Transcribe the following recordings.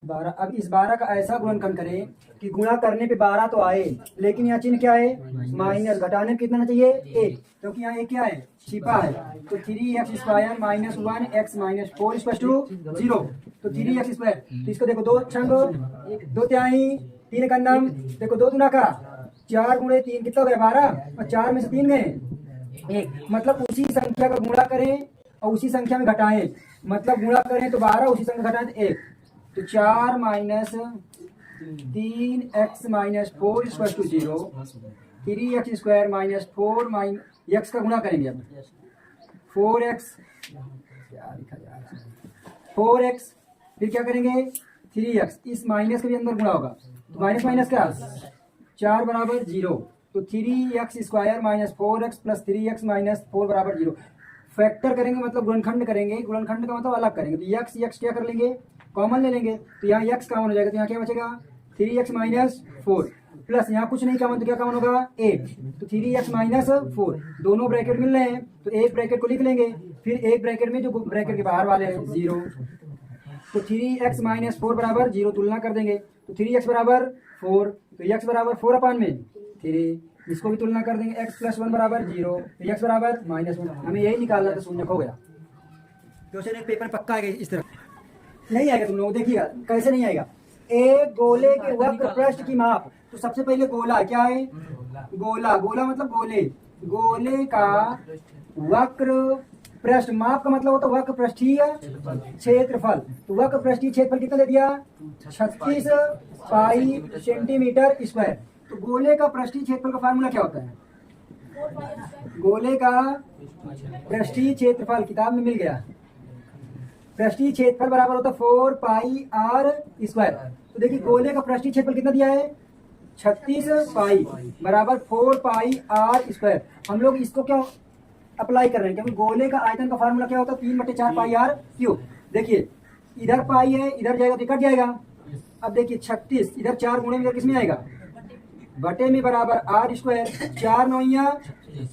12। अब इस 12 का ऐसा गुणनखंड करें कि गुणा करने पे 12 तो आए, लेकिन यहाँ चिन्ह क्या है, माइनस। घटाने में कितना चाहिए, 1, क्योंकि यहाँ एक क्या है, छिपा है। तो 3x² minus 1x minus 4 equal to 0। तो 3x², तो इसको देखो 2 छंग 2 तिहाई 3 कन्नम, देखो 2 दूना का 4 गुणे 3 कितना हो गया 12, और 4 में से 3 गए 1। मतलब उसी संख्या का गुणा करें और उसी संख्या में घटाएं, मतलब गुणा करें तो 12, उसी संख्या घटाएं तो 1। तो 4 minus 3x minus 4 equal to 0। 3x² minus 4 minus x का गुणा करेंगे अब 4x, क्या लिखा जा रहा है 4x, फिर क्या करेंगे 3x, इस माइनस के भी अंदर गुणा होगा तो माइनस माइनस क्या 4 बराबर 0। तो 3x² minus 4x plus 3x minus 4 बराबर 0। फैक्टर करेंगे मतलब गुणनखंड करेंगे, गुणनखंड का मतलब अलग करेंगे। तो x क्या कर लेंगे, कॉमन ले लेंगे, तो यहाँ x कॉमन हो जाएगा, तो यहाँ क्या बचेगा 3x माइनस 4 प्लस यहाँ कुछ नहीं कॉमन तो क्या कॉमन होगा 8। तो 3x माइनस 4, दोनों ब्रैकेट मिल रहे हैं तो एक ब्रैकेट को लिख लेंगे, फिर एक ब्रैकेट में जो ब्रैकेट के बाहर वाले हैं 0। तो 3x माइनस 4 बराबर 0, तुलना कर देंगे तो 3x बराबर 4, तो x बराबर 4 अपान में 3, इसको भी तुलना कर देंगे x प्लस 1 बराबर 0, तो x बराबर -1। हमें यही निकालना था, शून्य हो गया। क्वेश्चन एक पेपर पक्का आएगा, इस तरह नहीं आएगा, तुम लोग देखिएगा कैसे नहीं आएगा। एक गोले के वक्र पृष्ठ की माप, तो सबसे पहले गोला क्या है, गोला, गोला मतलब गोले, गोले का वक्र पृष्ठ, माप का मतलब होता है वक्र पृष्ठीय क्षेत्रफल। तो वक्र पृष्ठीय क्षेत्रफल कितना दे दिया 36 पाई सेंटीमीटर स्क्वायर। तो गोले का पृष्ठीय क्षेत्रफल का फार्मूला क्या होता है, गोले का पृष्ठीय क्षेत्रफल किताब में मिल गया, पृष्ठीय क्षेत्रफल बराबर होता है 4 पाई r स्क्वायर। तो देखिए गोले का पृष्ठीय क्षेत्रफल कितना दिया है 36 पाई बराबर 4 पाई r स्क्वायर। हम लोग इसको क्यों अप्लाई कर रहे हैं, क्योंकि गोले का आयतन का फार्मूला क्या होता है 3/4 पाई r क्यूब। देखिए इधर पाई है, इधर जाएगा तो कट जाएगा। अब देखिए 36, इधर 4 गुणे में किस में आएगा बटे में बराबर r स्क्वायर, 4 9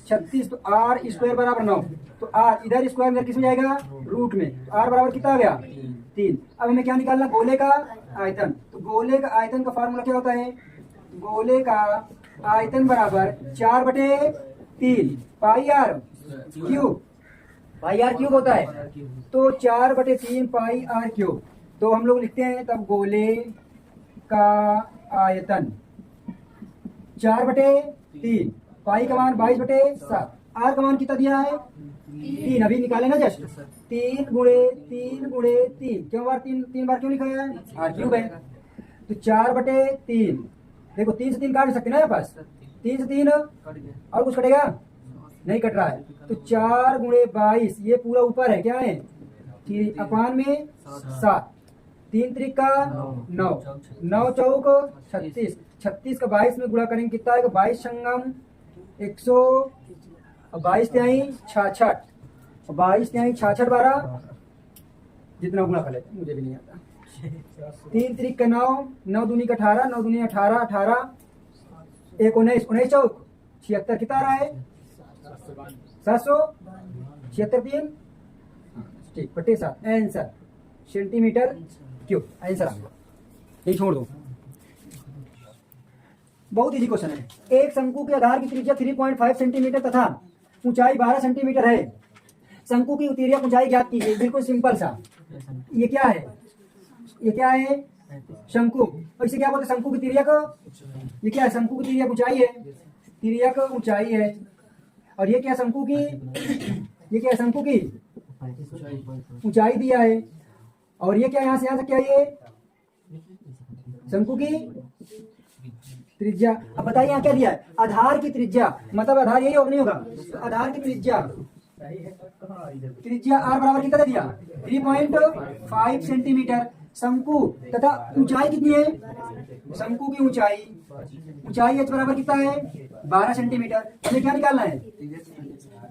36, तो r स्क्वायर बराबर 9। तो r इधर स्क्वायर में किस में जाएगा रूट में, तो r बराबर कितना आ गया 3। अब हमें क्या निकालना, गोले का आयतन। तो गोले का आयतन का फार्मूला क्या होता है, गोले का आयतन बराबर 4/3 पाई r क्यूब, पाई r क्यूब होता है। तो 4/3 पाई r क्यूब, तो हम लोग लिखते हैं तब गोले का आयतन 4/3, पाई का मान 22/7, r का मान कितना दिया है 3, अभी निकाले ना जस्ट 3 गुणे 3, क्यों बार 3 बार क्यों लिखा है r क्यूब है। तो 4/3, देखो 3 से 3 काट सकते ना, पास 3 से 3 और कुछ कटेगा नहीं कट रहा है। तो 4 गुणे 22, ये पूरा ऊपर है क्या है 3 अपान में 7, 3 त्रिका 9, 9 चौक 36, 36 का 22 में गुणा करेंगे कितना आएगा 22 संगम 100, 22 तिहाई 66, 22 तिहाई 66 12, जितना गुणा कर लेते मुझे भी नहीं आता। 3 त्रिक का 9, 9 दूनी का 18, 9 दूनी 18, 18 1 19, 19 चौक 76, कितना आ रहा है 776 3, ठीक बटे 7, आंसर सेंटीमीटर क्यूब, आंसर आ गया, यही छोड़ दो। बहुत इजी क्वेश्चन है। एक शंकु के आधार की त्रिज्या 3.5 सेंटीमीटर तथा ऊंचाई 12 सेंटीमीटर है। शंकु की तिर्यक ऊंचाई ज्ञात कीजिए। बिल्कुल सिंपल सा, ये क्या है, ये क्या है शंकु, और इसे क्या बोलते हैं शंकु की तिर्यक, ये क्या है शंकु की तिर्यक ऊंचाई है, तिर्यक ऊंचाई है। और ये क्या शंकु की, ये क्या शंकु की ऊंचाई दिया है। और ये क्या यहाँ से क्या ये शंकु की त्रिज्या। अब बताइए यहाँ क्या दिया है, आधार की त्रिज्या, मतलब आधार यही होगा नहीं होगा, तो आधार की त्रिज्या, त्रिज्या r बराबर कितना दिया 3.5 सेंटीमीटर। शंकु तथा ऊंचाई कितनी है, शंकु की ऊंचाई, ऊंचाई h बराबर कितना है 12 सेंटीमीटर। हमें क्या निकालना है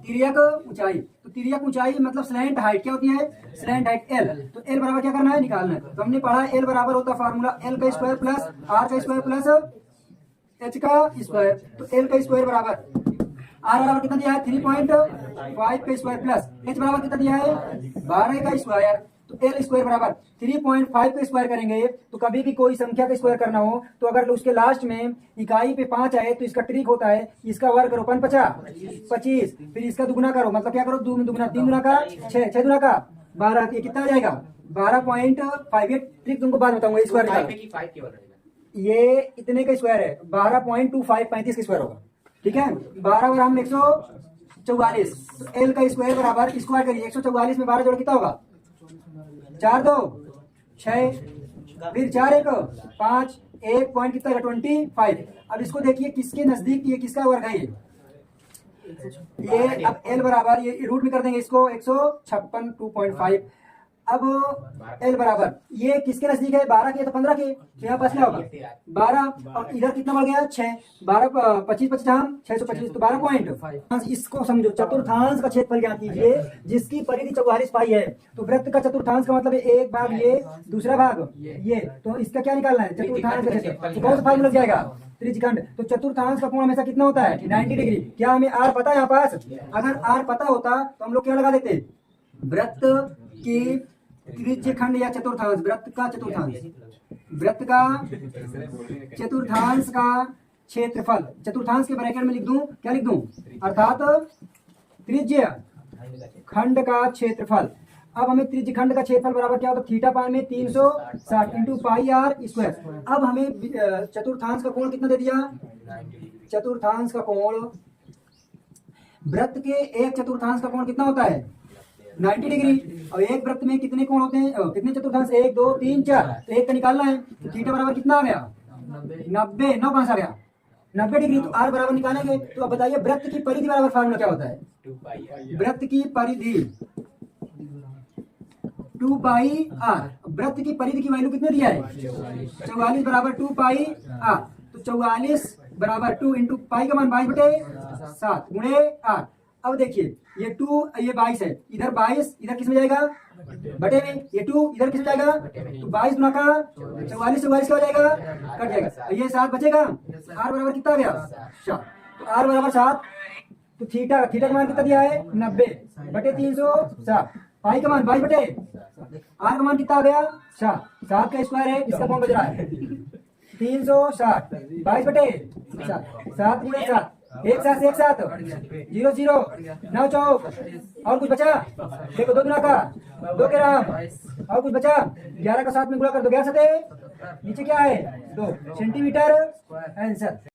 तिर्यक ऊंचाई। तो तिर्यक ऊंचाई मतलब स्लैंट हाइट क्या होती है, स्लैंट हाइट l। तो l बराबर क्या करना है निकालना है। तो हमने पढ़ा l बराबर होता है फार्मूला l का स्क्वायर प्लस r का स्क्वायर प्लस h का स्क्वायर। तो l का स्क्वायर बराबर r बराबर कितना दिया है 3.5 का स्क्वायर प्लस h बराबर कितना दिया है 12 का स्क्वायर। तो तो एल स्क्वायर बराबर 3.5 का स्क्वायर करेंगे। तो कभी भी कोई संख्या का स्क्वायर करना हो तो अगर उसके लास्ट में इकाई पे 5 आए तो इसका ट्रिक होता है इसका वर्ग करो 25, फिर इसका दुगुना करो, मतलब क्या करो, दुगुना 3 गुना का 6, 6 गुना का 12, ये कितना आ जाएगा 12.5। ये ट्रिक तुमको बाद बताऊंगा। स्क्वायर ये इतने का स्क्वायर है 12.25, 35 का स्क्वायर होगा, ठीक है। 12 और हम 144, तो एल का स्क्वायर बराबर स्क्वायर करिए 144 में 12 जोड़ कितना होगा 4 2 6, फिर 4 1 5, 1 पॉइंट कितना है 25। अब इसको देखिए किसके नजदीक ये किसका वर्ग है ये अब एल बराबर ये रूट में कर देंगे इसको 156 2.5। अब एल बराबर ये किसके नजदीक है 12 के तो 15 के, तो यहाँ पास क्या होगा 12 और इधर कितना बढ़ गया 6, 12 25 25 हम 625 तो 12.5। इसको समझो चतुर्थांश का क्षेत्रफल ज्ञात कीजिए जिसकी परिधि 44 पाई है। तो वृत्त का चतुर्थांश का मतलब है एक भाग ये दूसरा भाग ये, तो इसका क्या निकालना है चतुर्थांश का क्षेत्रफल। तो कौन सा फार्मूला लग जाएगा त्रिज्यखंड। तो चतुर्थांश का कोण हमेशा कितना होता है 90 डिग्री। क्या हमें आर पता है यहाँ पास, अगर आर पता होता तो हम लोग क्या लगा देते वृत्त की त्रिज्यखंड या चतुर्थांश, वृत्त का चतुर्थांश का क्षेत्रफल, चतुर्थांश के ब्रैकेट में लिख दूं, क्या लिख दूं, अर्थात त्रिज्य खंड का क्षेत्रफल। अब हमें त्रिज्यखंड का क्षेत्रफल बराबर क्या होता है थीटा पाई में 360 इंटू पाई आर स्क्वायर। अब हमें चतुर्थांश का कोण कितना दे दिया, चतुर्थांश का कोण, वृत्त के एक चतुर्थांश का कोण कितना होता है 90 डिग्री। और एक वृत्त में कितने कोण होते हैं, कितने चतुर्थांश 1 2 3 4, तो एक का निकालना है। तो थीटा बराबर कितना आ गया 90, 9 कहां से आ गया 90 डिग्री। तो आर बराबर निकालेंगे। तो अब बताइए वृत्त की परिधि बराबर फार्मूला क्या होता है, वृत्त की परिधि 2 पाई आर। वृत्त की परिधि की वैल्यू कितने दिया है 44 बराबर 2 पाई आर। तो 44 बराबर 2 इंटू पाई का मान 22/7 गुणे आर। अब देखिए ये 2 ये 22 है, इधर 22 इधर किस में जाएगा बटे में, ये 2 इधर किस में जाएगा, तो 22 गुना का 44 से 44 क्या हो जाएगा कट जाएगा, ये 7 बचेगा। आर बराबर कितना आ गया 7। तो आर बराबर 7। तो थीटा का मान कितना दिया है 90 बटे 360, पाई का मान 22 बटे आर का मान कितना आ गया 7 का स्क्वायर है, इसका कौन बज रहा है 360 22 बटे 7 गुणे 7, 1 7 1 7 0 0 9 चौक, और कुछ बचा देखो 2 गुना का 2 के राम, और कुछ बचा 11 का 7 में गुणा कर दो 11 7 नीचे क्या है 2 सेंटीमीटर आंसर।